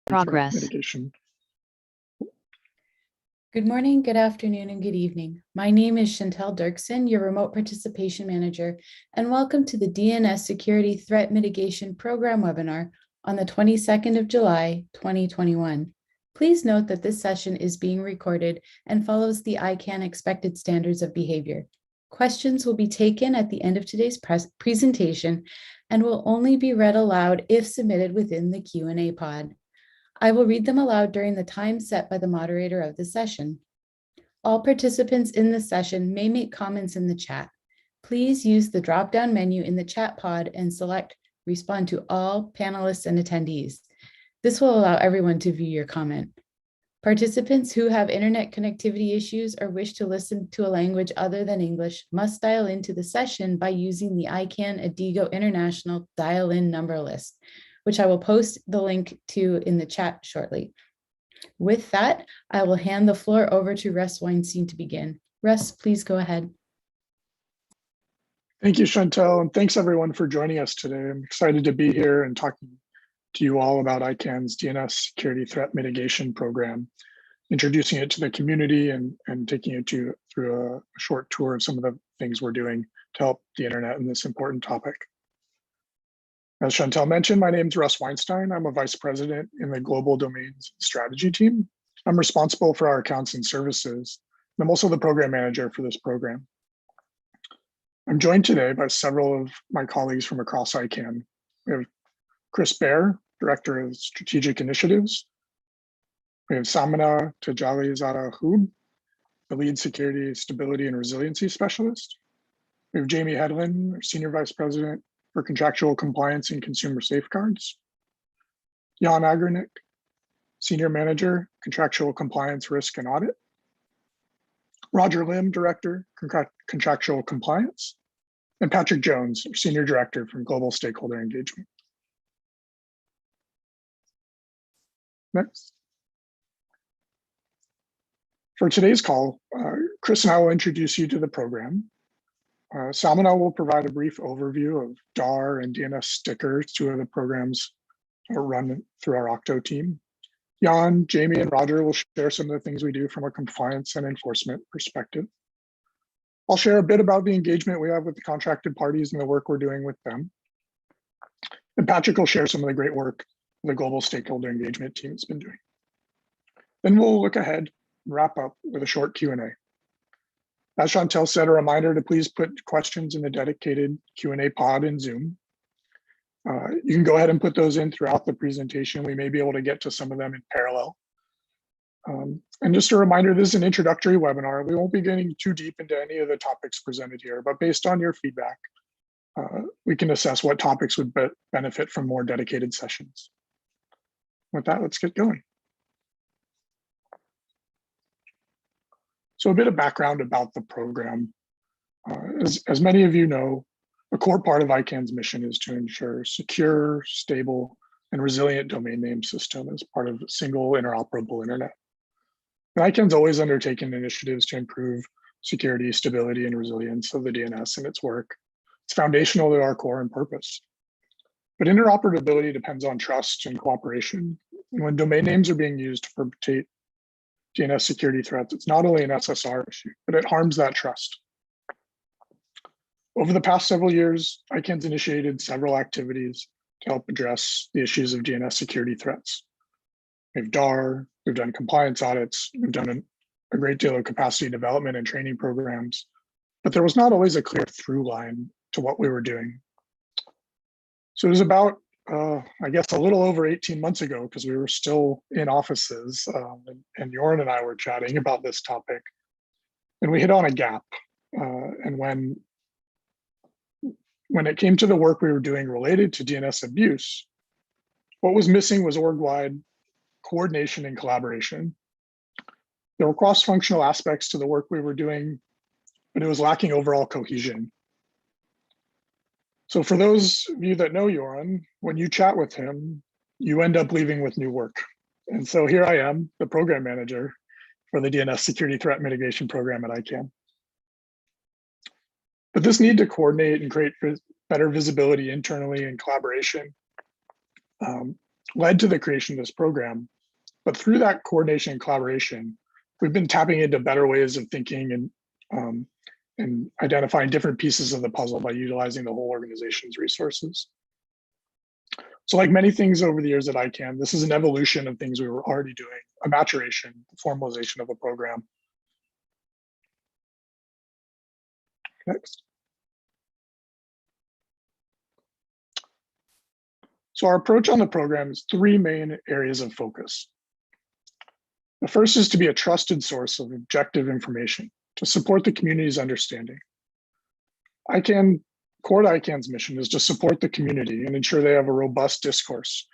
Progress. Mitigation. Good morning, good afternoon, and good evening. My name is Chantel Dirksen, your Remote Participation Manager, and welcome to the DNS Security Threat Mitigation Program webinar on the 22nd of July, 2021. Please note that this session is being recorded and follows the Icann expected standards of behavior. Questions will be taken at the end of today's presentation and will only be read aloud if submitted within the Q&A pod. I will read them aloud during the time set by the moderator of the session. All participants in the session may make comments in the chat. Please use the drop-down menu in the chat pod and select Respond to all panelists and attendees. This will allow everyone to view your comment. Participants who have internet connectivity issues or wish to listen to a language other than English must dial into the session by using the Icann Adigo International dial-in number list, which I will post the link to in the chat shortly. With that, I will hand the floor over to Russ Weinstein to begin. Russ, please go ahead. Thank you, Chantel, and thanks everyone for joining us today. I'm excited to be here and talking to you all about Icann's DNS Security Threat Mitigation Program, introducing it to the community and taking you through a short tour of some of the things we're doing to help the internet in this important topic. As Chantel mentioned, my name is Russ Weinstein. I'm a vice president in the Global Domains Strategy team. I'm responsible for our accounts and services. I'm also the program manager for this program. I'm joined today by several of my colleagues from across Icann. We have Chris Baer, Director of Strategic Initiatives. We have Samana Tajali-Zada Hub, the Lead Security, Stability, and Resiliency Specialist. We have Jamie Hedlund, our Senior Vice President for Contractual Compliance and Consumer Safeguards. Jan Agrinick, Senior Manager, Contractual Compliance, Risk, and Audit. Roger Lim, Director, Contractual Compliance. And Patrick Jones, Senior Director from Global Stakeholder Engagement. Next. For today's call, Chris and I will introduce you to the program. Samana will provide a brief overview of DAAR and DNSTICR, two of the programs run through our Octo team. Jan, Jamie, and Roger will share some of the things we do from a compliance and enforcement perspective. I'll share a bit about the engagement we have with the contracted parties and the work we're doing with them. And Patrick will share some of the great work the Global Stakeholder Engagement team has been doing. Then we'll look ahead and wrap up with a short Q&A. As Chantel said, a reminder to please put questions in the dedicated Q&A pod in Zoom. You can go ahead and put those in throughout the presentation. We may be able to get to some of them in parallel. And just a reminder, this is an introductory webinar. We won't be getting too deep into any of the topics presented here, but based on your feedback, we can assess what topics would benefit from more dedicated sessions. With that, let's get going. So a bit of background about the program. As many of you know, a core part of Icann's mission is to ensure secure, stable, and resilient domain name system as part of a single interoperable internet. And Icann's always undertaken initiatives to improve security, stability, and resilience of the DNS and its work. It's foundational to our core and purpose. But interoperability depends on trust and cooperation. And when domain names are being used to perpetrate DNS security threats, it's not only an SSR issue, but it harms that trust. Over the past several years, Icann's initiated several activities to help address the issues of DNS security threats. We've DAAR, we've done compliance audits, we've done a great deal of capacity development and training programs, but there was not always a clear through line to what we were doing. So it was about, I guess, a little over 18 months ago, because we were still in offices, and Jorn and I were chatting about this topic, and we hit on a gap. And when it came to the work we were doing related to DNS abuse, what was missing was org-wide coordination and collaboration. There were cross-functional aspects to the work we were doing, but it was lacking overall cohesion. So for those of you that know Jorn, when you chat with him, you end up leaving with new work. And so here I am, the program manager for the DNS Security Threat Mitigation Program at Icann. But this need to coordinate and create better visibility internally and collaboration led to the creation of this program. But through that coordination and collaboration, we've been tapping into better ways of thinking and identifying different pieces of the puzzle by utilizing the whole organization's resources. So like many things over the years at Icann, this is an evolution of things we were already doing, a maturation, formalization of a program. Next. So our approach on the program is three main areas of focus. The first is to be a trusted source of objective information to support the community's understanding. Core to Icann's mission is to support the community and ensure they have a robust discourse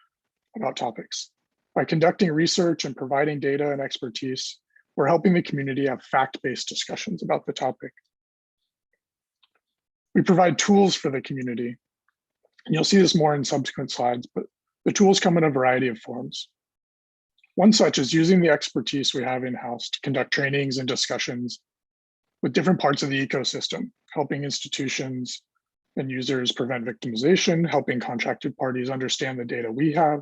about topics. By conducting research and providing data and expertise, we're helping the community have fact-based discussions about the topic. We provide tools for the community, and you'll see this more in subsequent slides, but the tools come in a variety of forms. One such is using the expertise we have in-house to conduct trainings and discussions with different parts of the ecosystem, helping institutions and users prevent victimization, helping contracted parties understand the data we have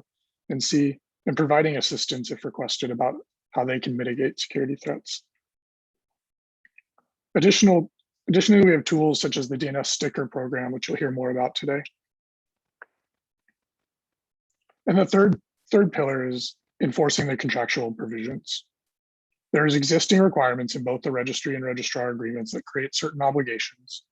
and see, and providing assistance if requested about how they can mitigate security threats. Additionally, we have tools such as the DNSTICR program, which you'll hear more about today. And the third pillar is enforcing the contractual provisions. There's existing requirements in both the registry and registrar agreements that create certain obligations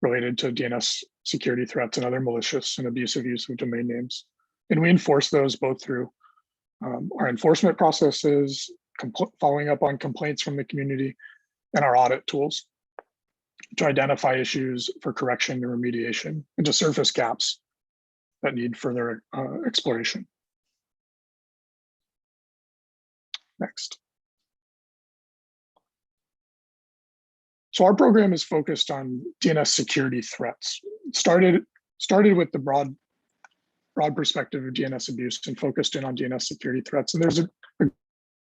related to DNS security threats and other malicious and abusive use of domain names. And we enforce those both through our enforcement processes, following up on complaints from the community, and our audit tools to identify issues for correction and remediation and to surface gaps that need further exploration. Next. So our program is focused on DNS security threats. It started with the broad perspective of DNS abuse and focused in on DNS security threats. And there's a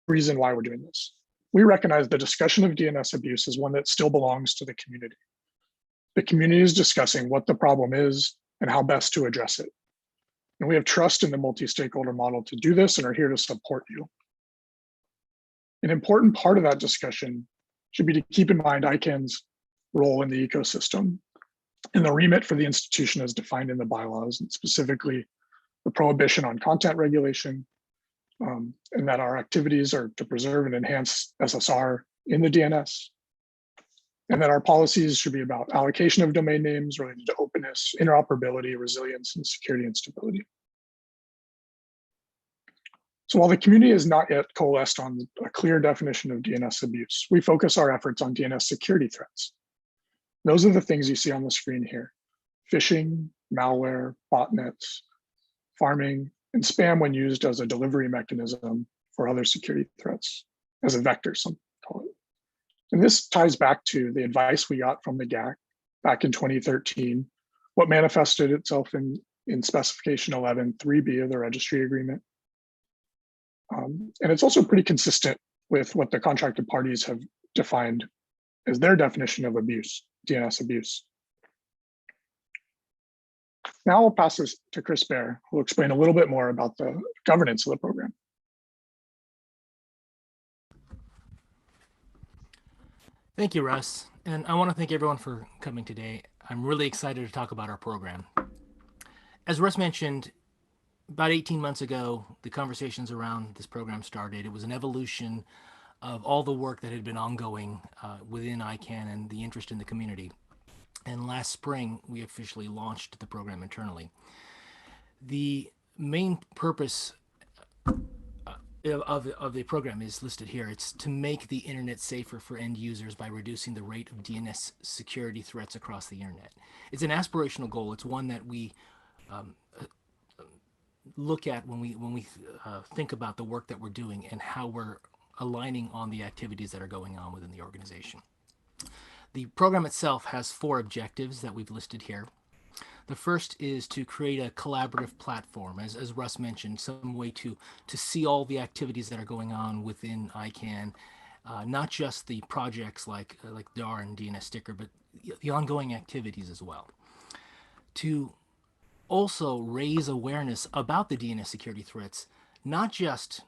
reason why we're doing this. We recognize the discussion of DNS abuse is one that still belongs to the community. The community is discussing what the problem is and how best to address it. And we have trust in the multi-stakeholder model to do this and are here to support you. An important part of that discussion should be to keep in mind Icann's role in the ecosystem and the remit for the institution as defined in the bylaws, and specifically the prohibition on content regulation, and that our activities are to preserve and enhance SSR in the DNS, and that our policies should be about allocation of domain names related to openness, interoperability, resilience, and security and stability. So while the community has not yet coalesced on a clear definition of DNS abuse, we focus our efforts on DNS security threats. Those are the things you see on the screen here: phishing, malware, botnets, farming, and spam when used as a delivery mechanism for other security threats, as a vector, some call it. And this ties back to the advice we got from the GAC back in 2013, what manifested itself in specification 11.3b of the registry agreement. And it's also pretty consistent with what the contracted parties have defined as their definition of abuse, DNS abuse. Now I'll pass this to Chris Baer, who will explain a little bit more about the governance of the program. Thank you, Russ. And I want to thank everyone for coming today. I'm really excited to talk about our program. As Russ mentioned, about 18 months ago, the conversations around this program started. It was an evolution of all the work that had been ongoing within Icann and the interest in the community. And last spring, we officially launched the program internally. The main purpose of the program is listed here. It's to make the internet safer for end users by reducing the rate of DNS security threats across the internet. It's an aspirational goal. It's one that we look at when we think about the work that we're doing and how we're aligning on the activities that are going on within the organization. The program itself has 4 objectives that we've listed here. The first is to create a collaborative platform, as Russ mentioned, some way to see all the activities that are going on within Icann, not just the projects like DAAR and DNSTICR, but the ongoing activities as well. To also raise awareness about the DNS security threats, not just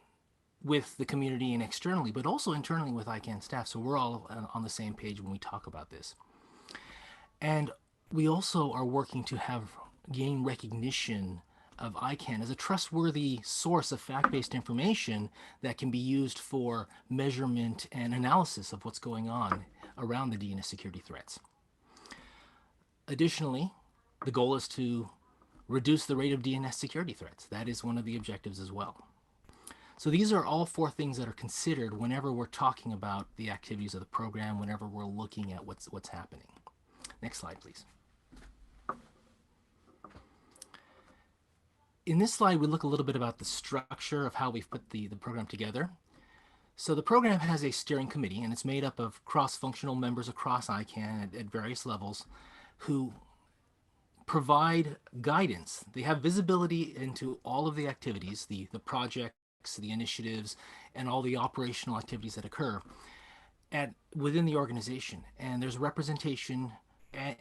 with the community and externally, but also internally with Icann staff. So we're all on the same page when we talk about this. And we also are working to gain recognition of Icann as a trustworthy source of fact-based information that can be used for measurement and analysis of what's going on around the DNS security threats. Additionally, the goal is to reduce the rate of DNS security threats. That is one of the objectives as well. So these are all 4 things that are considered whenever we're talking about the activities of the program, whenever we're looking at what's happening. Next slide, please. In this slide, we look a little bit about the structure of how we've put the program together. So the program has a steering committee, and it's made up of cross-functional members across Icann at various levels who provide guidance. They have visibility into all of the activities, the projects, the initiatives, and all the operational activities that occur within the organization. And there's representation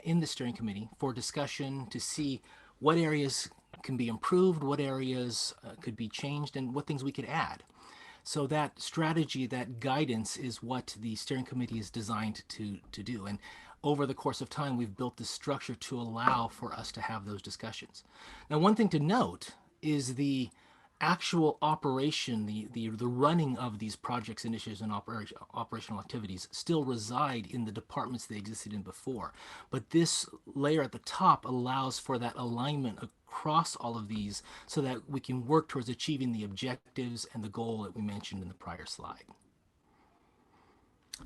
in the steering committee for discussion to see what areas can be improved, what areas could be changed, and what things we could add. So that strategy, that guidance is what the steering committee is designed to do. And over the course of time, we've built this structure to allow for us to have those discussions. Now, one thing to note is the actual operation, the running of these projects, initiatives, and operational activities still reside in the departments they existed in before. But this layer at the top allows for that alignment across all of these so that we can work towards achieving the objectives and the goal that we mentioned in the prior slide.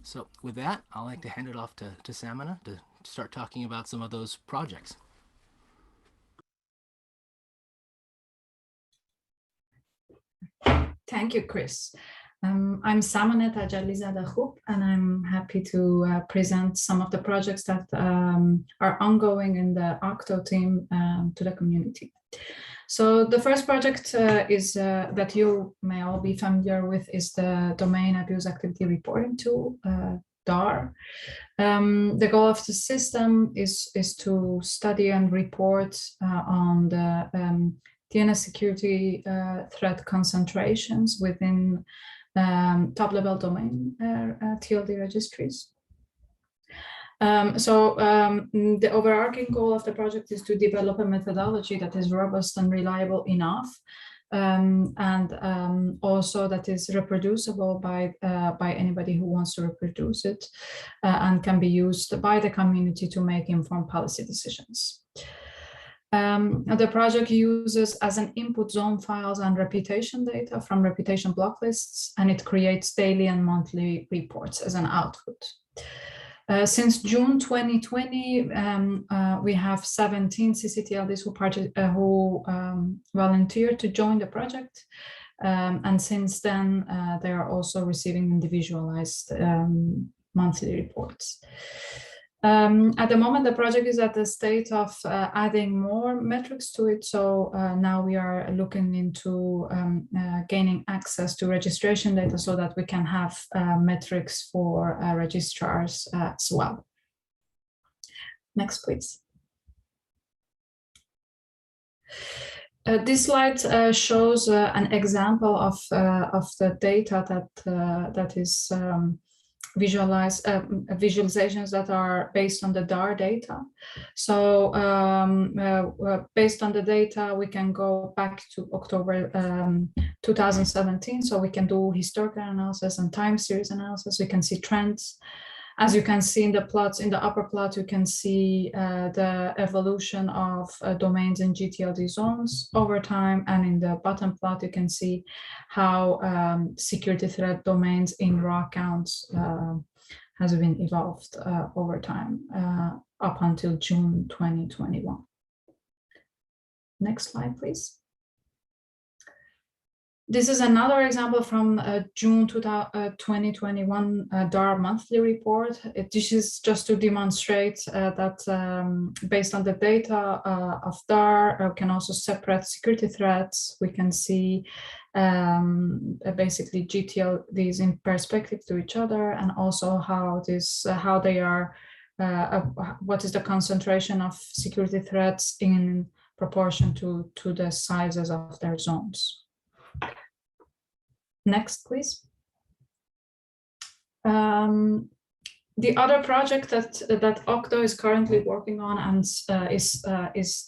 So with that, I'd like to hand it off to Samana to start talking about some of those projects. Thank you, Chris. I'm Samaneta Jalizada-Hoop, and I'm happy to present some of the projects that are ongoing in the OCTO team to the community. So the first project is that you may all be familiar with is the Domain Abuse Activity Reporting Tool, DAAR. The goal of the system is to study and report on the DNS security threat concentrations within top-level domain TLD registries. The overarching goal of the project is to develop a methodology that is robust and reliable enough, and also that is reproducible by anybody who wants to reproduce it, and can be used by the community to make informed policy decisions. The project uses as an input zone files and reputation data from reputation block lists, and it creates daily and monthly reports as an output. Since June 2020, we have 17 CCTLDs who volunteered to join the project. And since then, they are also receiving individualized monthly reports. At the moment, the project is at the state of adding more metrics to it. So now we are looking into gaining access to registration data so that we can have metrics for registrars as well. Next, please. This slide shows an example of the data that is visualizations that are based on the DAAR data. So based on the data, we can go back to October 2017. So we can do historical analysis and time series analysis. We can see trends. As you can see in the plots, in the upper plot, you can see the evolution of domains in GTLD zones over time. And in the bottom plot, you can see how security threat domains in raw counts has been evolved over time up until June 2021. Next slide, please. This is another example from June 2021 DAAR monthly report. This is just to demonstrate that based on the data of DAAR, we can also separate security threats. We can see basically GTLDs in perspective to each other, and also how they are, what is the concentration of security threats in proportion to the sizes of their zones. Next, please. The other project that Octo is currently working on and is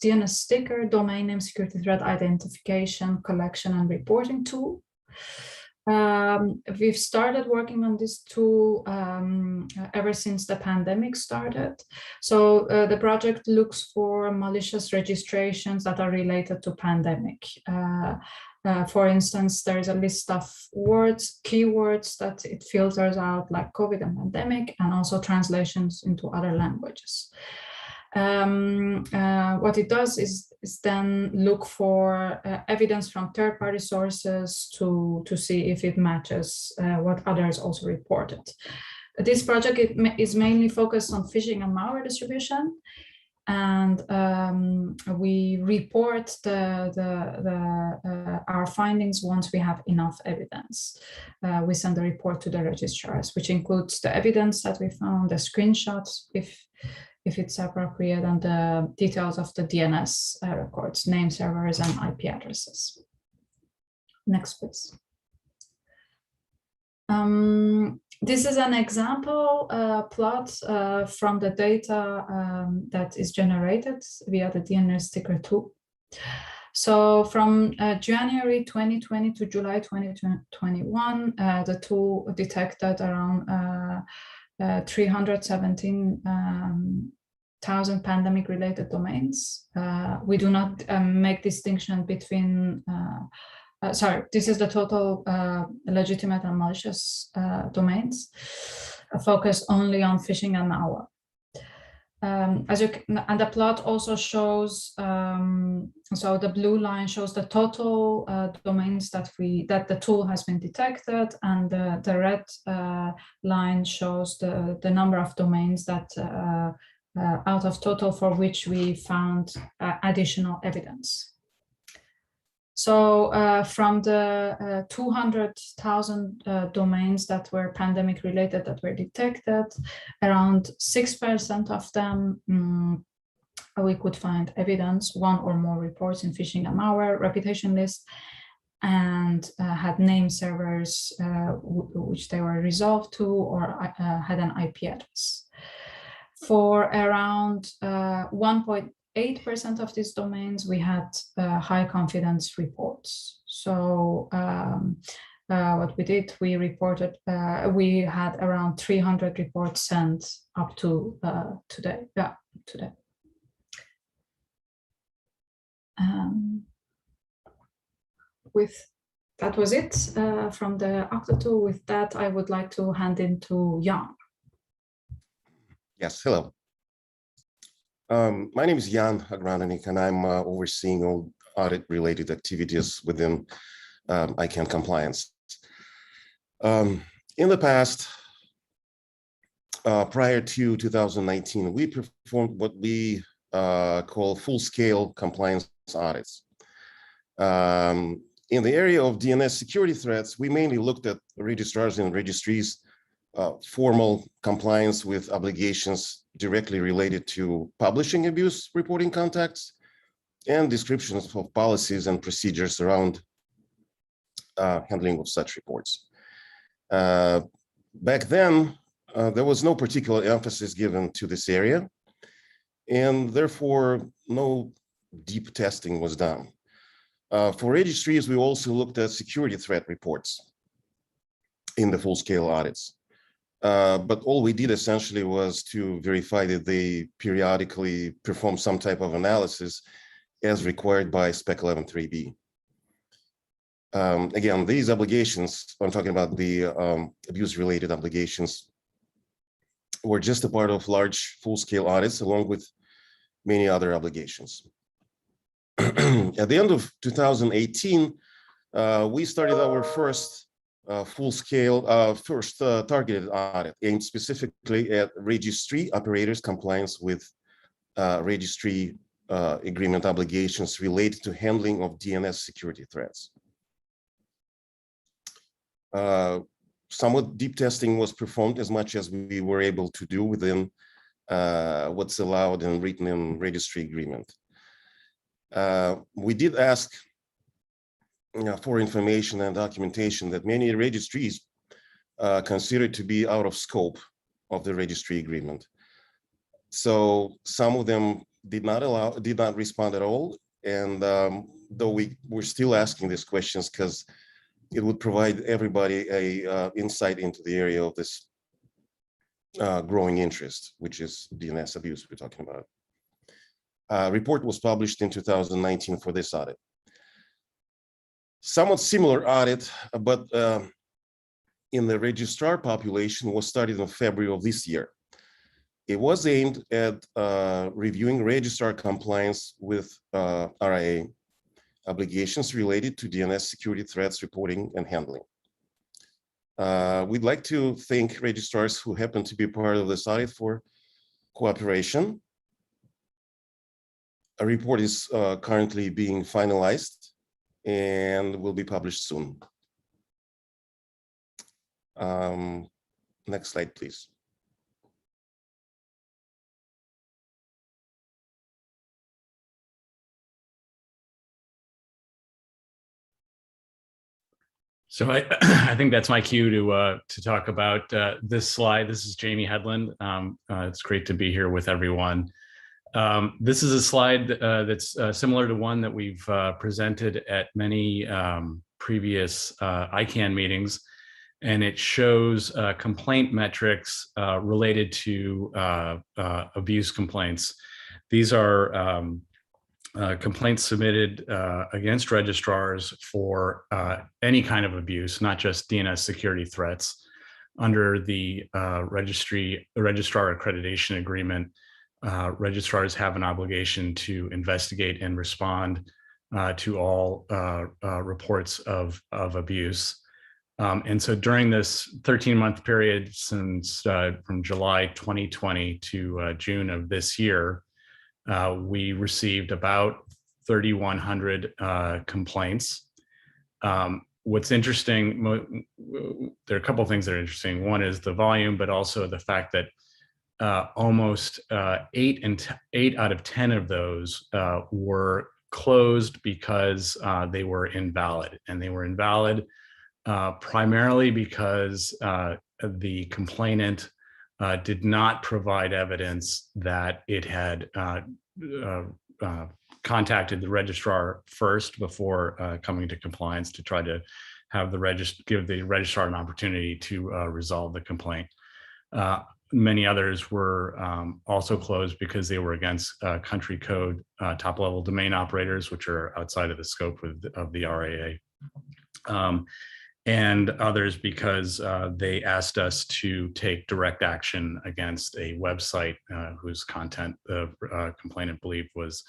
DNSTICR, Domain Name Security Threat Identification, Collection and Reporting tool. We've started working on this tool ever since the pandemic started. So the project looks for malicious registrations that are related to pandemic. For instance, there's a list of words, keywords that it filters out, like COVID and pandemic, and also translations into other languages. What it does is then look for evidence from third-party sources to see if it matches what others also reported. This project is mainly focused on phishing and malware distribution, and we report our findings once we have enough evidence. We send the report to the registrars, which includes the evidence that we found, the screenshots, if it's appropriate, and the details of the DNS records, name servers and IP addresses. Next, please. This is an example plot from the data that is generated via the DNSTICR tool. So from January 2020 to July 2021, the tool detected around 317,000 pandemic-related domains. We do not make distinction between sorry, this is the total legitimate and malicious domains, focused only on phishing and malware. And the plot also shows, so the blue line shows the total domains that the tool has been detected, and the red line shows the number of domains that out of total for which we found additional evidence. So from the 200,000 domains that were pandemic related that were detected, around 6% of them we could find evidence, one or more reports in phishing and malware, reputation list, and had name servers which they were resolved to, or had an IP address. For around 1.8% of these domains, we had high confidence reports. So what we did, we reported, we had around 300 reports sent up to today. Yeah, today. That was it from the Octo tool. With that, I would like to hand in to Jan. Yes, hello. My name is Jan Agranik, and I'm overseeing all audit-related activities within Icann Compliance. In the past, prior to 2019, we performed what we call full-scale compliance audits. In the area of DNS security threats, we mainly looked at registrars and registries' formal compliance with obligations directly related to publishing abuse reporting contacts and descriptions of policies and procedures around handling of such reports. Back then, there was no particular emphasis given to this area, and therefore no deep testing was done. For registries, we also looked at security threat reports in the full-scale audits. But all we did essentially was to verify that they periodically perform some type of analysis as required by Spec 11.3b. Again, these obligations, I'm talking about the abuse-related obligations, were just a part of large full-scale audits along with many other obligations. At the end of 2018, we started our first full-scale, targeted audit aimed specifically at registry operators' compliance with registry agreement obligations related to handling of DNS security threats. Somewhat deep testing was performed as much as we were able to do within what's allowed and written in registry agreement. We did ask for information and documentation that many registries considered to be out of scope of the registry agreement. So some of them did not respond at all. And though we're still asking these questions because it would provide everybody a insight into the area of this growing interest, which is DNS abuse we're talking about. A report was published in 2019 for this audit. Somewhat similar audit, but in the registrar population was started in February of this year. It was aimed at reviewing registrar compliance with RIA obligations related to DNS security threats reporting and handling. We'd like to thank registrars who happen to be part of this audit for cooperation. A report is currently being finalized and will be published soon. Next slide, please. So I think that's my cue to talk about this slide. This is Jamie Headland. It's great to be here with everyone. This is a slide that's similar to one that we've presented at many previous Icann meetings, and it shows complaint metrics related to abuse complaints. These are complaints submitted against registrars for any kind of abuse, not just DNS security threats. Under the registrar accreditation agreement, registrars have an obligation to investigate and respond to all reports of abuse. And so during this 13-month period since from July 2020 to June of this year, we received about 3,100 complaints. What's interesting, there are a couple of things that are interesting. One is the volume, but also the fact that almost 8 out of 10 of those were closed because they were invalid. And they were invalid primarily because the complainant did not provide evidence that it had contacted the registrar first before coming to compliance to try to have give the registrar an opportunity to resolve the complaint. Many others were also closed because they were against country code top-level domain operators, which are outside of the scope of the RAA. And others because they asked us to take direct action against a website whose content the complainant believed was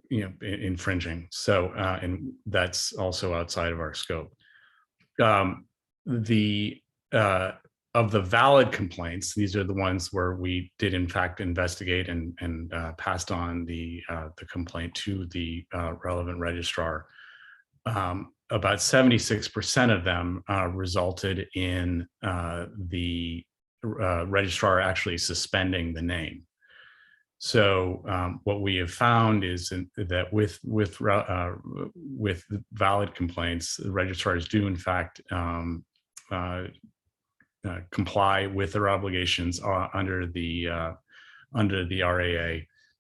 infringing. So, and that's also outside of our scope. Of the valid complaints, these are the ones where we did in fact investigate and passed on the complaint to the relevant registrar. About 76% of them resulted in the registrar actually suspending the name. So what we have found is that with valid complaints, the registrars do in fact comply with their obligations under the RAA.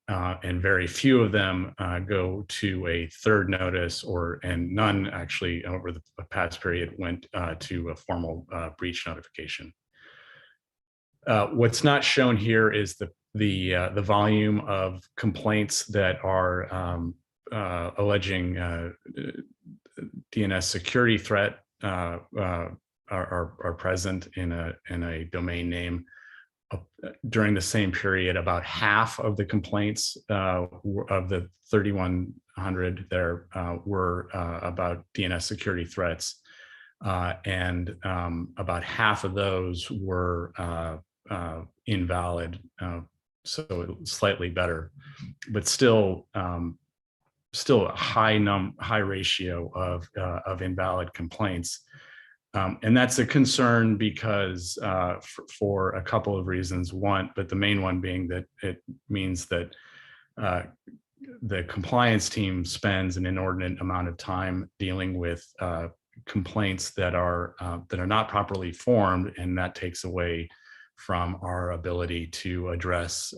And very few of them go to a third notice, and none actually over the past period went to a formal breach notification. What's not shown here is the volume of complaints that are alleging DNS security threat are present in a domain name. During the same period, about half of the complaints of the 3,100 there were about DNS security threats, and about half of those were invalid, so slightly better, but still a high ratio of invalid complaints. And that's a concern because for a couple of reasons. One, but the main one being that it means that the compliance team spends an inordinate amount of time dealing with complaints that are not properly formed, and that takes away from our ability to address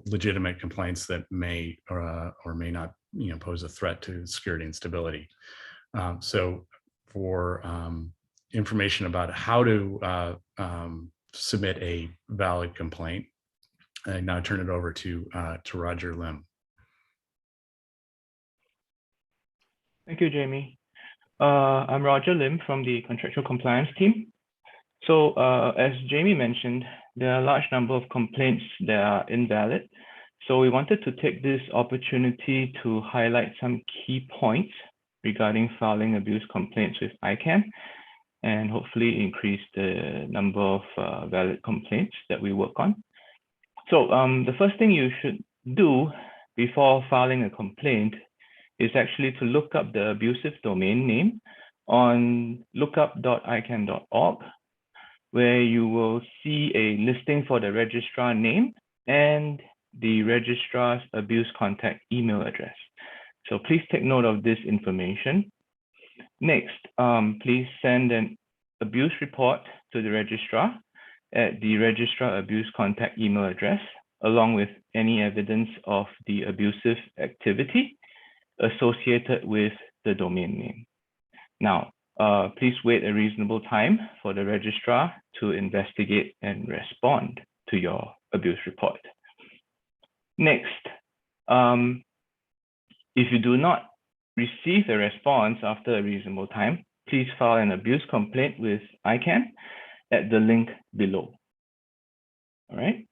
legitimate complaints that may or may not, pose a threat to security and stability. So for information about how to submit a valid complaint, I now turn it over to Roger Lim. Thank you, Jamie. I'm Roger Lim from the Contractual Compliance team. So as Jamie mentioned, there are a large number of complaints that are invalid. So we wanted to take this opportunity to highlight some key points regarding filing abuse complaints with Icann, and hopefully increase the number of valid complaints that we work on. So the first thing you should do before filing a complaint is actually to look up the abusive domain name on lookup.icann.org, where you will see a listing for the registrar name and the registrar's abuse contact email address. So please take note of this information. Next, please send an abuse report to the registrar at the registrar abuse contact email address, along with any evidence of the abusive activity associated with the domain name. Now, please wait a reasonable time for the registrar to investigate and respond to your abuse report. Next, if you do not receive a response after a reasonable time, please file an abuse complaint with Icann at the link below. All right.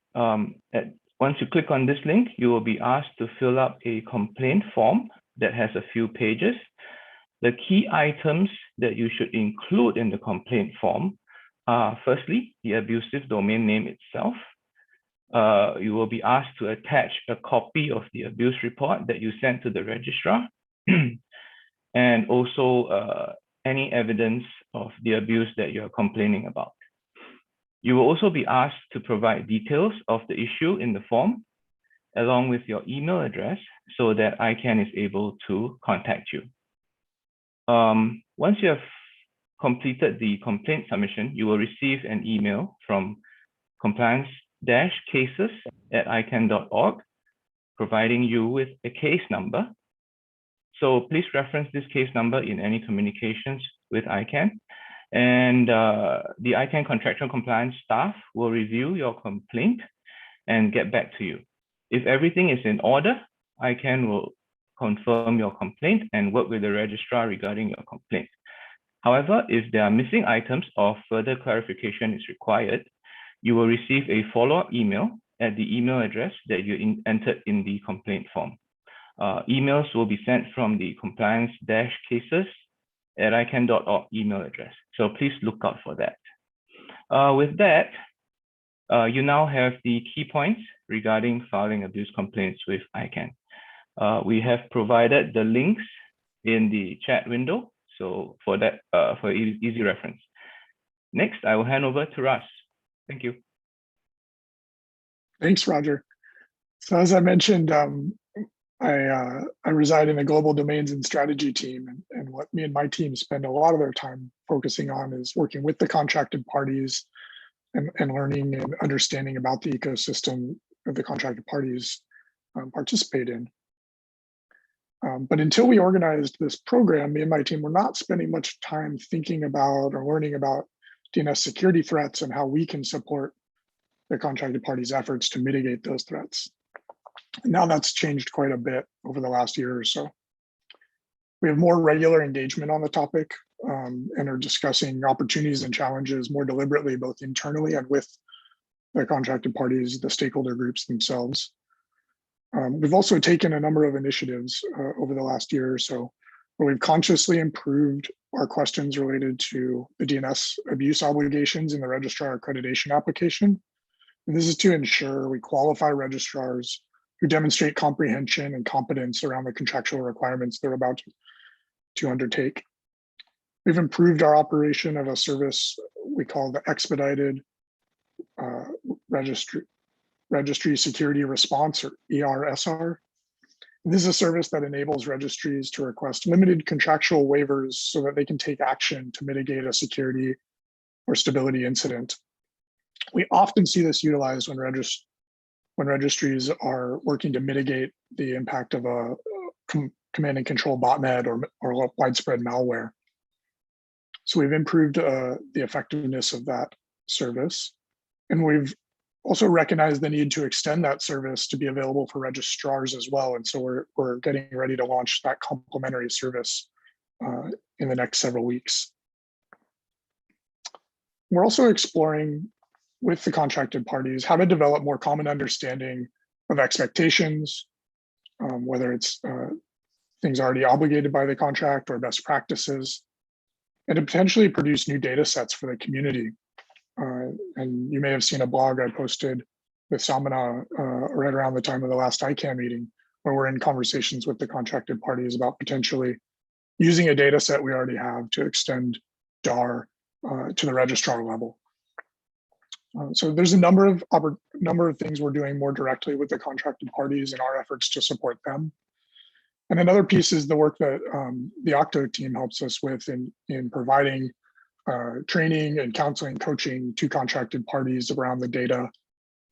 Once you click on this link, you will be asked to fill up a complaint form that has a few pages. The key items that you should include in the complaint form are, firstly, the abusive domain name itself. You will be asked to attach a copy of the abuse report that you sent to the registrar, and also any evidence of the abuse that you're complaining about. You will also be asked to provide details of the issue in the form, along with your email address, so that Icann is able to contact you. Once you have completed the complaint submission, you will receive an email from compliance-cases@icann.org, providing you with a case number. So please reference this case number in any communications with Icann, and the Icann Contractual Compliance staff will review your complaint and get back to you. If everything is in order, Icann will confirm your complaint and work with the registrar regarding your complaint. However, if there are missing items or further clarification is required, you will receive a follow-up email at the email address that you entered in the complaint form. Emails will be sent from the compliance-cases@icann.org email address. So please look out for that. With that, you now have the key points regarding filing abuse complaints with Icann. We have provided the links in the chat window, so for that, for easy reference. Next, I will hand over to Russ. Thank you. Thanks, Roger. So as I mentioned, I reside in the global domains and strategy team, and what me and my team spend a lot of their time focusing on is working with the contracted parties and learning and understanding about the ecosystem that the contracted parties participate in. But until we organized this program, me and my team were not spending much time thinking about or learning about DNS security threats and how we can support the contracted parties' efforts to mitigate those threats. And now that's changed quite a bit over the last year or so. We have more regular engagement on the topic and are discussing opportunities and challenges more deliberately, both internally and with the contracted parties, the stakeholder groups themselves. We've also taken a number of initiatives over the last year or so, where we've consciously improved our questions related to the DNS abuse obligations in the registrar accreditation application. And this is to ensure we qualify registrars who demonstrate comprehension and competence around the contractual requirements they're about to undertake. We've improved our operation of a service we call the expedited Registry Security Response, or ERSR. This is a service that enables registries to request limited contractual waivers so that they can take action to mitigate a security or stability incident. We often see this utilized when registries are working to mitigate the impact of a command and control botnet or widespread malware. So we've improved the effectiveness of that service. And we've also recognized the need to extend that service to be available for registrars as well. And so we're getting ready to launch that complementary service in the next several weeks. We're also exploring with the contracted parties how to develop more common understanding of expectations, whether it's things already obligated by the contract or best practices, and to potentially produce new data sets for the community. And you may have seen a blog I posted with Samana right around the time of the last Icann meeting, where we're in conversations with the contracted parties about potentially using a data set we already have to extend DAAR to the registrar level. So there's a number of things we're doing more directly with the contracted parties in our efforts to support them. And another piece is the work that the Octo team helps us with in providing training and counseling, coaching to contracted parties around the data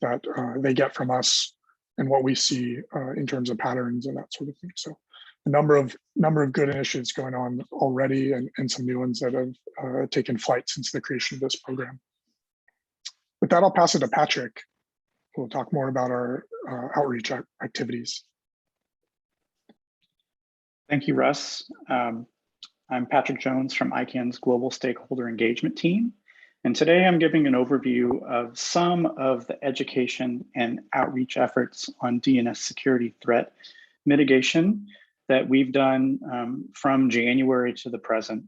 that they get from us and what we see in terms of patterns and that sort of thing. So a number of good initiatives going on already, and some new ones that have taken flight since the creation of this program. With that, I'll pass it to Patrick, who will talk more about our outreach activities. Thank you, Russ. I'm Patrick Jones from Icann's Global Stakeholder Engagement Team. And today I'm giving an overview of some of the education and outreach efforts on DNS security threat mitigation that we've done from January to the present.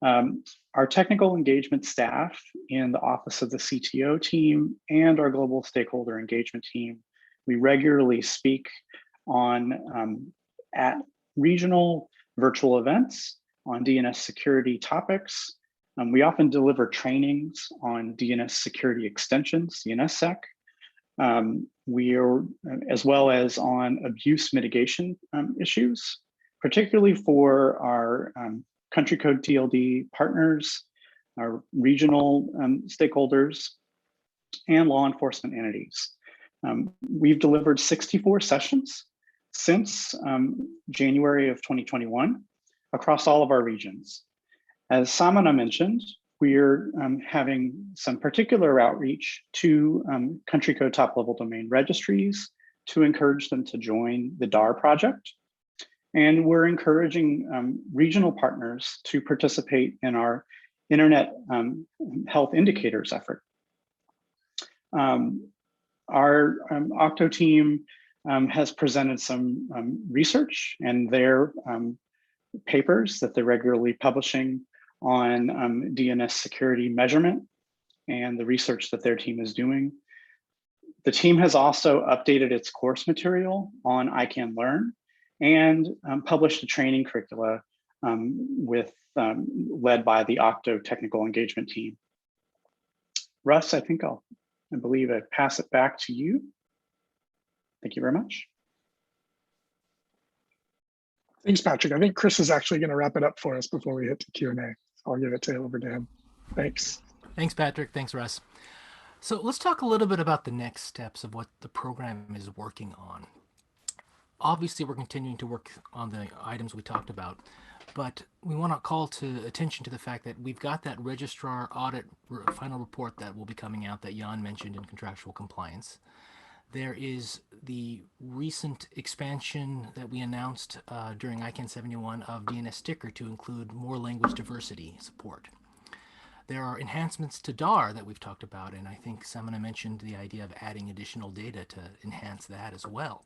Our technical engagement staff in the Office of the CTO team and our Global Stakeholder Engagement team, we regularly speak on at regional virtual events on DNS security topics. We often deliver trainings on DNS security extensions, DNSSEC. We are, as well as on abuse mitigation issues, particularly for our country code TLD partners, our regional stakeholders, and law enforcement entities. We've delivered 64 sessions since January of 2021 across all of our regions. As Samana mentioned, we're having some particular outreach to country code top level domain registries to encourage them to join the DAAR project. And we're encouraging regional partners to participate in our internet health indicators effort. Our Octo team has presented some research and their papers that they're regularly publishing on DNS security measurement and the research that their team is doing. The team has also updated its course material on Icann Learn and published a training curricula led by the Octo technical engagement team. Russ, I believe I pass it back to you. Thank you very much. Thanks, Patrick. I think Chris is actually going to wrap it up for us before we hit the Q&A. So I'll give it over to him. Thanks. Thanks, Patrick. Thanks, Russ. So let's talk a little bit about the next steps of what the program is working on. Obviously, we're continuing to work on the items we talked about, but we want to call attention to the fact that we've got that registrar audit final report that will be coming out that Jan mentioned in Contractual Compliance. There is the recent expansion that we announced during Icann 71 of DNSTICR to include more language diversity support. There are enhancements to DAAR that we've talked about, and I think Samana mentioned the idea of adding additional data to enhance that as well.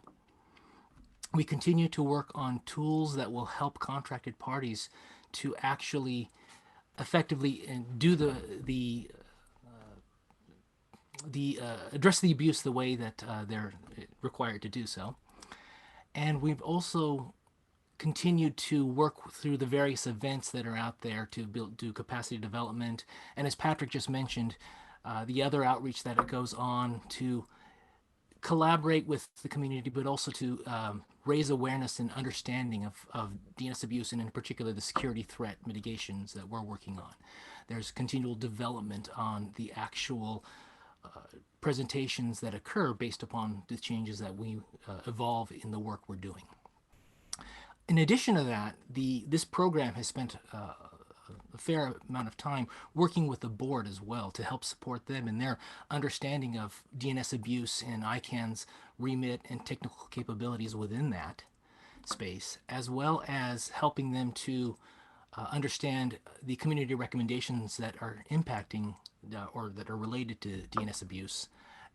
We continue to work on tools that will help contracted parties to actually effectively do address the abuse the way that they're required to do so. And we've also continued to work through the various events that are out there to do capacity development. And as Patrick just mentioned, the other outreach that it goes on to collaborate with the community, but also to raise awareness and understanding of DNS abuse, and in particular the security threat mitigations that we're working on. There's continual development on the actual presentations that occur based upon the changes that we evolve in the work we're doing. In addition to that, this program has spent a fair amount of time working with the board as well to help support them in their understanding of DNS abuse and Icann's remit and technical capabilities within that space, as well as helping them to understand the community recommendations that are impacting or that are related to DNS abuse,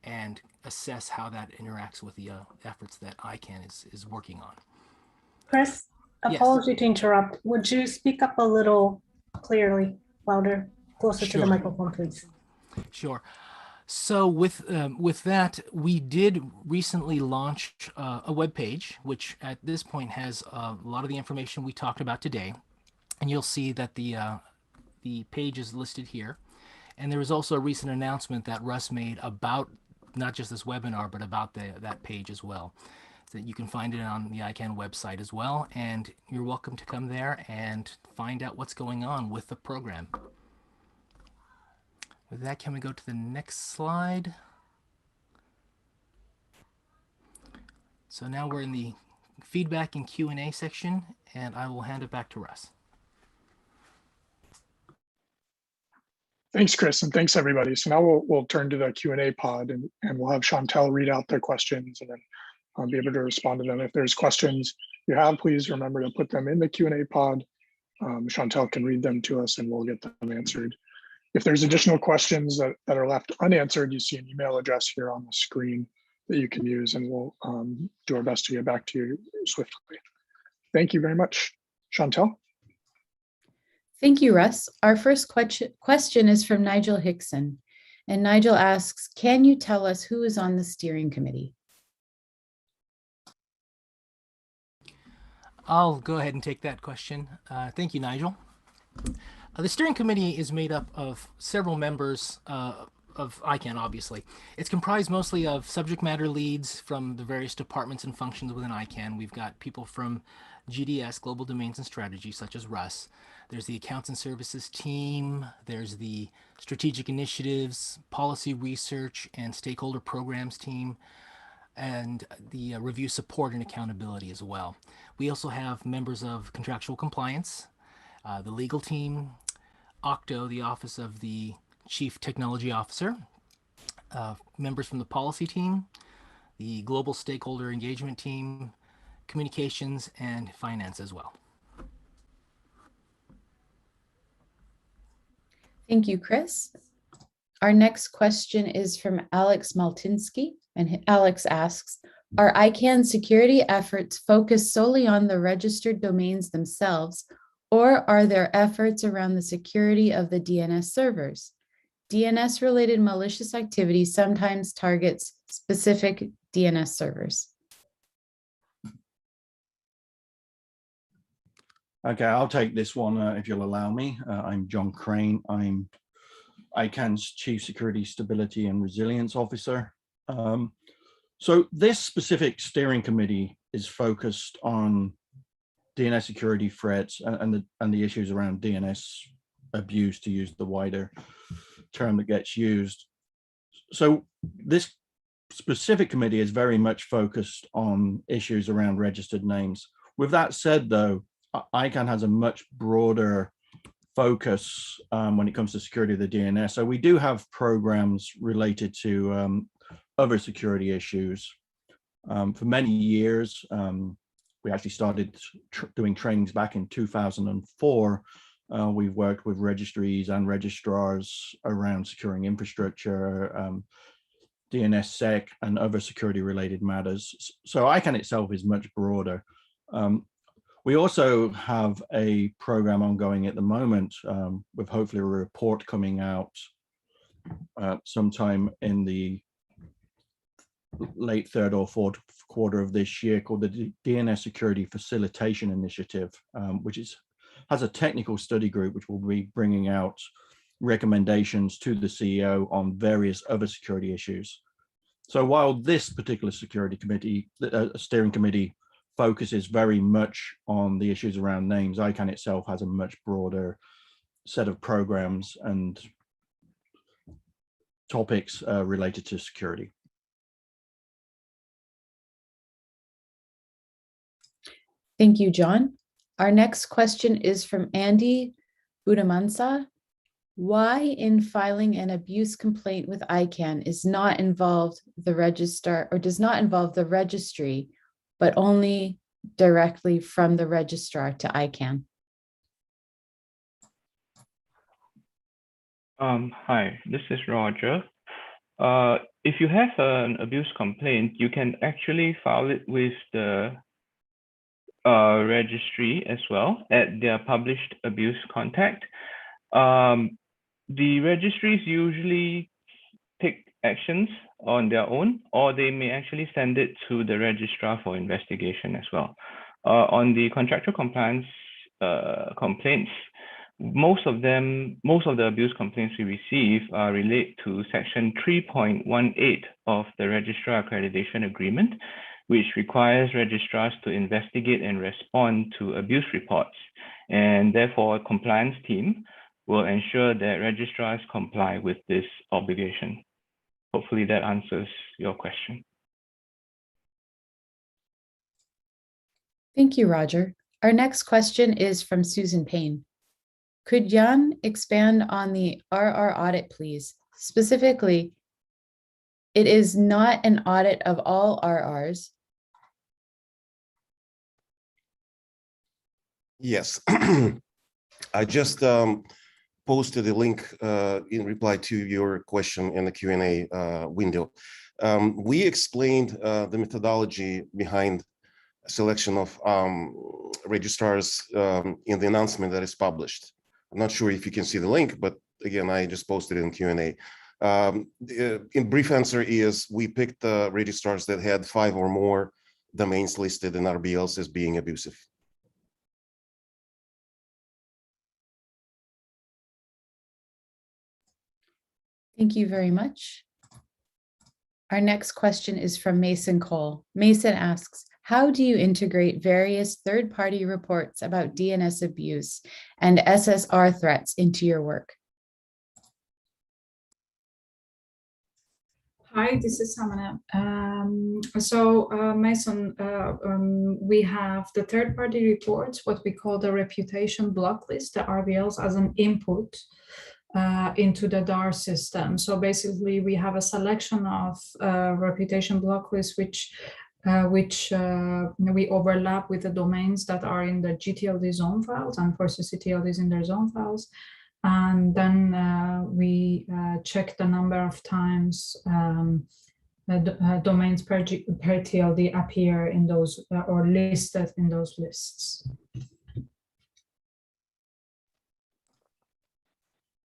and assess how that interacts with the efforts that Icann is working on. Chris, apology to interrupt. Would you speak up a little clearly, louder, closer to the microphone, please? Sure. So with that, we did recently launch a web page, which at this point has a lot of the information we talked about today, and you'll see that the page is listed here. And there was also a recent announcement that Russ made about not just this webinar, but about that page as well. So you can find it on the Icann website as well, and you're welcome to come there and find out what's going on with the program. With that, can we go to the next slide? So now we're in the feedback and Q&A section, and I will hand it back to Russ. Thanks, Chris, and thanks everybody. So now we'll turn to the Q&A pod, and we'll have Chantel read out the questions, and then I'll be able to respond to them. If there's questions you have, please remember to put them in the Q&A pod. Chantel can read them to us and we'll get them answered. If there's additional questions that are left unanswered, you see an email address here on the screen that you can use, and we'll do our best to get back to you swiftly. Thank you very much. Chantel? Thank you, Russ. Our first question is from Nigel Hickson. And Nigel asks, can you tell us who is on the steering committee? I'll go ahead and take that question. Thank you, Nigel. The steering committee is made up of several members of Icann, obviously. It's comprised mostly of subject matter leads from the various departments and functions within Icann. We've got people from GDS, Global Domains and Strategy, such as Russ. There's the Accounts and Services team. There's the Strategic Initiatives, Policy Research, and Stakeholder Programs team, and the Review Support and Accountability as well. We also have members of Contractual Compliance, the legal team, OCTO, the Office of the Chief Technology Officer, members from the policy team, the Global Stakeholder Engagement team, communications, and finance as well. Thank you, Chris. Our next question is from Alex Maltinsky, and Alex asks, are Icann security efforts focused solely on the registered domains themselves, or are there efforts around the security of the DNS servers? DNS-related malicious activity sometimes targets specific DNS servers. Okay, I'll take this one if you'll allow me. I'm John Crane. I'm Icann's Chief Security, Stability and Resilience Officer. So this specific steering committee is focused on DNS security threats and the issues around DNS abuse, to use the wider term that gets used. So this specific committee is very much focused on issues around registered names. With that said, though, Icann has a much broader focus when it comes to security of the DNS. So we do have programs related to other security issues. For many years, we actually started doing trainings back in 2004. We've worked with registries and registrars around securing infrastructure, DNSSEC, and other security related matters. So Icann itself is much broader. We also have a program ongoing at the moment with hopefully a report coming out sometime in the late third or fourth quarter of this year, called the DNS Security Facilitation Initiative, which has a technical study group which will be bringing out recommendations to the CEO on various other security issues. So while this particular security committee, steering committee, focuses very much on the issues around names, Icann itself has a much broader set of programs and topics related to security. Thank you, John. Our next question is from Andy Budamansa. Why in filing an abuse complaint with Icann is not involved the registrar or does not involve the registry, but only directly from the registrar to Icann? Hi, this is Roger. If you have an abuse complaint, you can actually file it with the registry as well at their published abuse contact. The registries usually take actions on their own, or they may actually send it to the registrar for investigation as well. On the contractual compliance complaints, most of the abuse complaints we receive relate to section 3.18 of the registrar accreditation agreement, which requires registrars to investigate and respond to abuse reports. And therefore, a compliance team will ensure that registrars comply with this obligation. Hopefully that answers your question. Thank you, Roger. Our next question is from Susan Payne. Could Jan expand on the RR audit, please? Specifically, it is not an audit of all RRs. Yes, I just posted a link in reply to your question in the Q&A window. We explained the methodology behind selection of registrars in the announcement that is published. I'm not sure if you can see the link, but again, I just posted it in Q&A. In brief answer is we picked the registrars that had 5 or more domains listed in RBLs as being abusive. Thank you very much. Our next question is from Mason Cole. Mason asks, how do you integrate various third-party reports about DNS abuse and SSR threats into your work? Hi, this is Samana. Mason, we have the third-party reports, what we call the reputation block list, the RBLs, as an input into the DAAR system. So basically, we have a selection of reputation block lists which we overlap with the domains that are in the GTLD zone files and for CCTLDs in their zone files. And then we check the number of times domains per TLD appear in those or listed in those lists.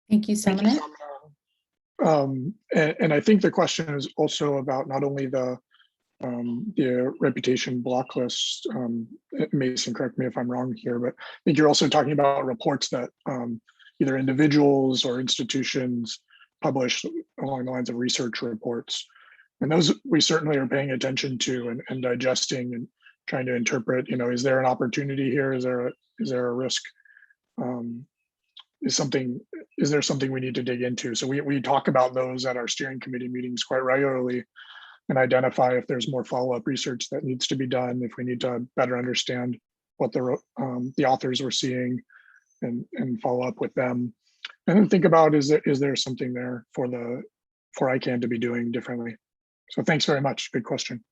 Thank you, Samana. And I think the question is also about not only the reputation block list. Mason, correct me if I'm wrong here, but I think you're also talking about reports that either individuals or institutions publish along the lines of research reports. And those we certainly are paying attention to and digesting and trying to interpret, is there an opportunity here? Is there a risk? Is there something we need to dig into? So we talk about those at our steering committee meetings quite regularly and identify if there's more follow-up research that needs to be done, if we need to better understand what the authors were seeing and follow up with them. And then think about, is there something there for Icann to be doing differently? So thanks very much, good question.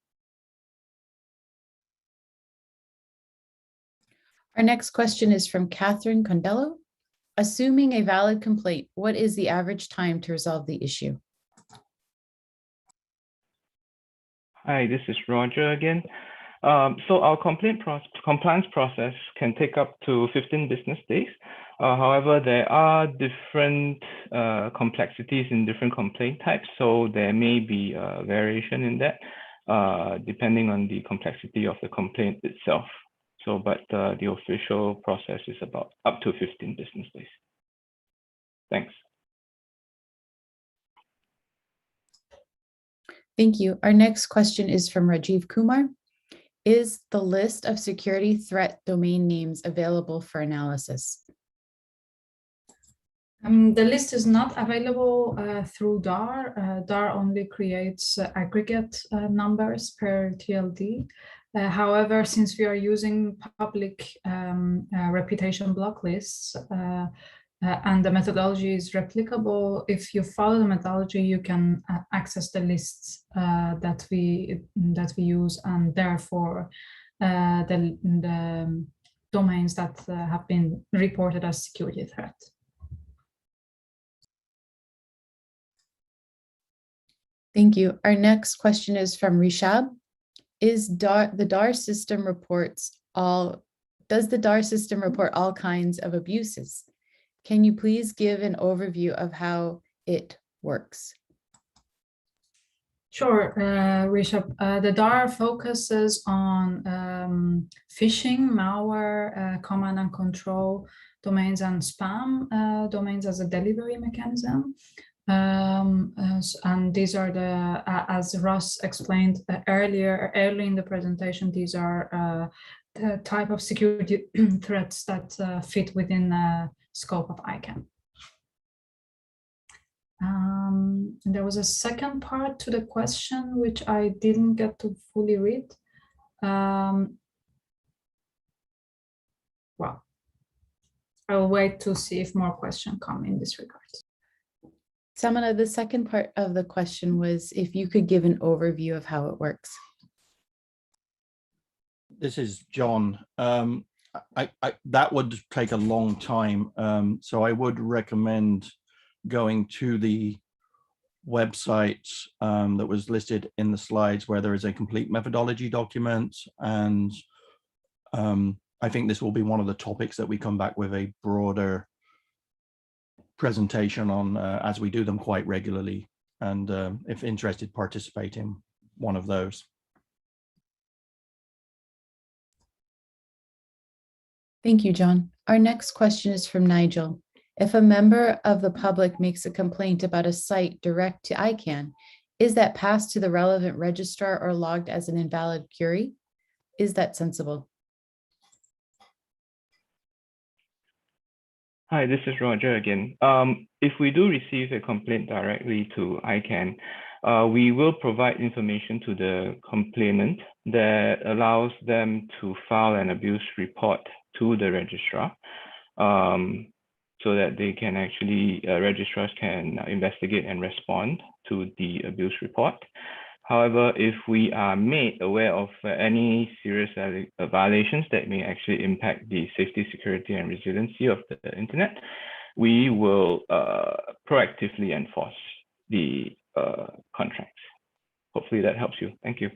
Our next question is from Catherine Condello. Assuming a valid complaint, what is the average time to resolve the issue? Hi, this is Roger again. So our compliance process can take up to 15 business days. However, there are different complexities in different complaint types, so there may be a variation in that depending on the complexity of the complaint itself. So, but the official process is about up to 15 business days. Thanks. Thank you. Our next question is from Rajiv Kumar. Is the list of security threat domain names available for analysis? The list is not available through DAAR. DAAR only creates aggregate numbers per TLD. However, since we are using public reputation block lists and the methodology is replicable, if you follow the methodology, you can access the lists that we use, and therefore the domains that have been reported as security threat. Thank you. Our next question is from Rishab. Is the DAAR system does the DAAR system report all kinds of abuses? Can you please give an overview of how it works? Sure, Rishabh. The DAAR focuses on phishing, malware, command and control domains, and spam domains as a delivery mechanism. And these are the, as Russ explained early in the presentation, these are the type of security threats that fit within the scope of Icann. There was a second part to the question, which I didn't get to fully read. Well, I'll wait to see if more questions come in this regard. Samana, the second part of the question was if you could give an overview of how it works. This is John. That would take a long time. So I would recommend going to the website that was listed in the slides, where there is a complete methodology document. And I think this will be one of the topics that we come back with a broader presentation on as we do them quite regularly. And if interested, participate in one of those. Thank you, John. Our next question is from Nigel. If a member of the public makes a complaint about a site direct to Icann, is that passed to the relevant registrar or logged as an invalid query? Is that sensible? Hi, this is Roger again. If we do receive a complaint directly to Icann, we will provide information to the complainant that allows them to file an abuse report to the registrar, so that they can actually, registrars can investigate and respond to the abuse report. However, if we are made aware of any serious violations that may actually impact the safety, security, and resiliency of the internet, we will proactively enforce the contracts. Hopefully that helps you. Thank you.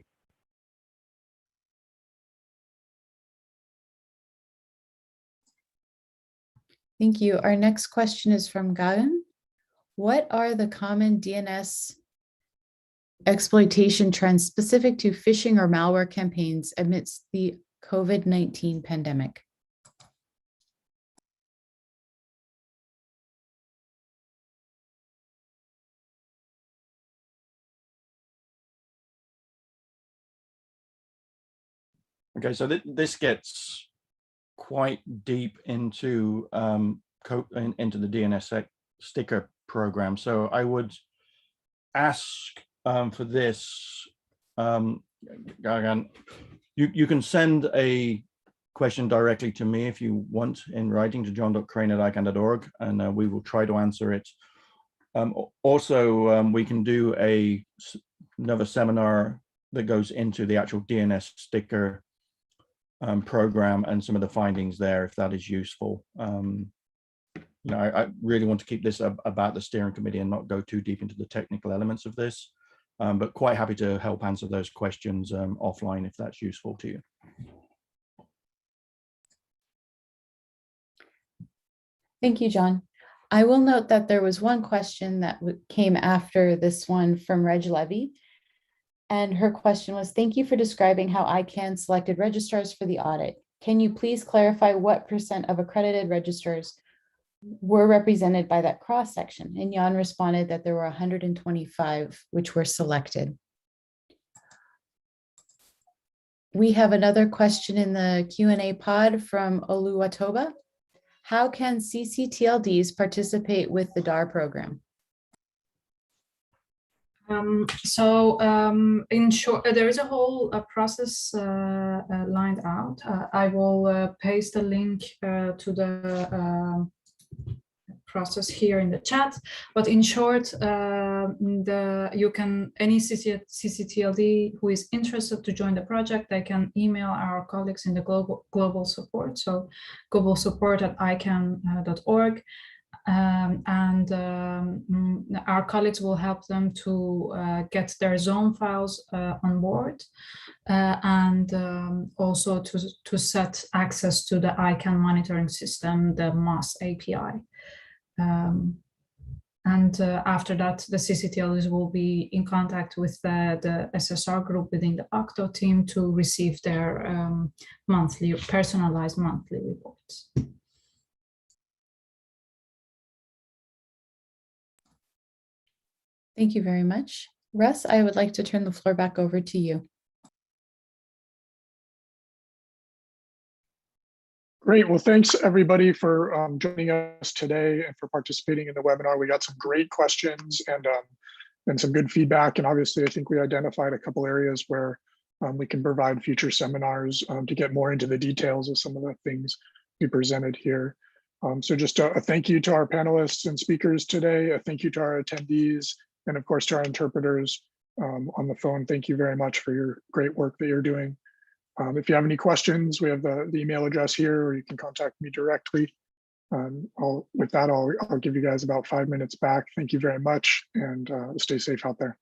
Thank you. Our next question is from Gagan. What are the common DNS exploitation trends specific to phishing or malware campaigns amidst the COVID-19 pandemic? Okay, so this gets quite deep into the DNSTICR program. So I would ask for this, Gagan, you can send a question directly to me if you want in writing to john.crane@icann.org, and we will try to answer it. Also, we can do another seminar that goes into the actual DNSTICR program and some of the findings there, if that is useful. You know, I really want to keep this about the steering committee and not go too deep into the technical elements of this, but quite happy to help answer those questions offline if that's useful to you. Thank you, John. I will note that there was one question that came after this one from Reg Levy. And her question was, thank you for describing how Icann selected registrars for the audit. Can you please clarify what % of accredited registrars were represented by that cross-section? And Jan responded that there were 125 which were selected. We have another question in the Q&A pod from Oluwatoba. How can CCTLDs participate with the DAAR program? In short, there is a whole process lined out. I will paste a link to the process here in the chat. But in short, any CCTLD who is interested to join the project, they can email our colleagues in the global support. So global support@icann.org. Our colleagues will help them to get their zone files on board and also to set access to the Icann monitoring system, the MOS API. After that, the CCTLs will be in contact with the SSR group within the OCTO team to receive their personalized monthly reports. Thank you very much. Russ, I would like to turn the floor back over to you. Great. Well, thanks everybody for joining us today and for participating in the webinar. We got some great questions and some good feedback. And obviously, I think we identified a couple areas where we can provide future seminars to get more into the details of some of the things we presented here. So just a thank you to our panelists and speakers today. A thank you to our attendees, and of course to our interpreters on the phone. Thank you very much for your great work that you're doing. If you have any questions, we have the email address here, or you can contact me directly. With that, I'll give you guys about 5 minutes back. Thank you very much, and stay safe out there.